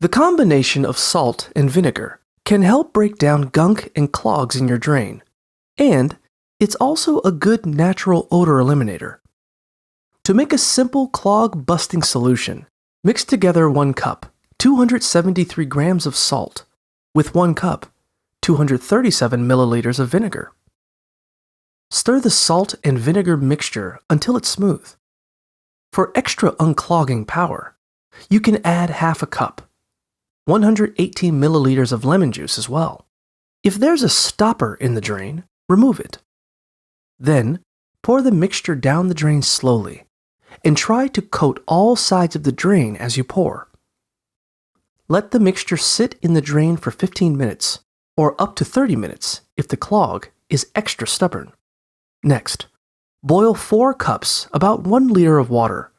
The combination of salt and vinegar can help break down gunk and clogs in your drain, and it's also a good natural odor eliminator. To make a simple clog-busting solution, mix together 1 cup, 273 grams of salt, with 1 cup, 237 milliliters of vinegar. Stir the salt and vinegar mixture until it's smooth. For extra unclogging power, you can add half a cup, 118 milliliters of lemon juice as well. If there's a stopper in the drain, remove it. Then, pour the mixture down the drain slowly, and try to coat all sides of the drain as you pour. Let the mixture sit in the drain for 15 minutes, or up to 30 minutes if the clog is extra stubborn. Next, boil 4 cups, about 1 liter of water,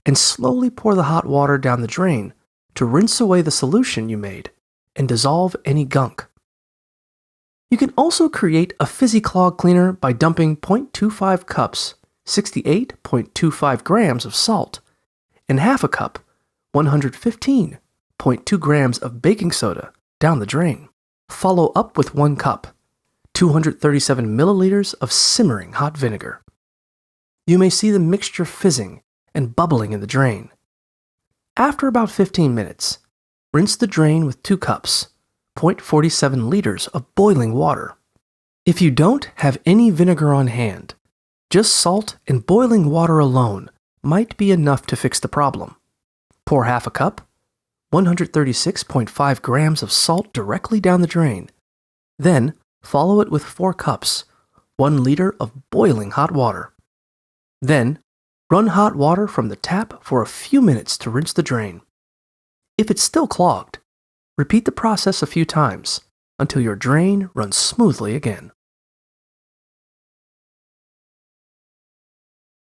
and slowly pour the hot water down the drain to rinse away the solution you made and dissolve any gunk. You can also create a fizzy clog cleaner by dumping 0.25 cups, 68.25 grams of salt, and half a cup, 115.2 grams of baking soda down the drain. Follow up with 1 cup, 237 milliliters of simmering hot vinegar. You may see the mixture fizzing and bubbling in the drain. After about 15 minutes, rinse the drain with 2 cups, 0.47 liters of boiling water. If you don't have any vinegar on hand, just salt and boiling water alone might be enough to fix the problem. Pour half a cup, 136.5 grams of salt directly down the drain. Then, follow it with 4 cups, 1 liter of boiling hot water. Then, run hot water from the tap for a few minutes to rinse the drain. If it's still clogged, repeat the process a few times until your drain runs smoothly again.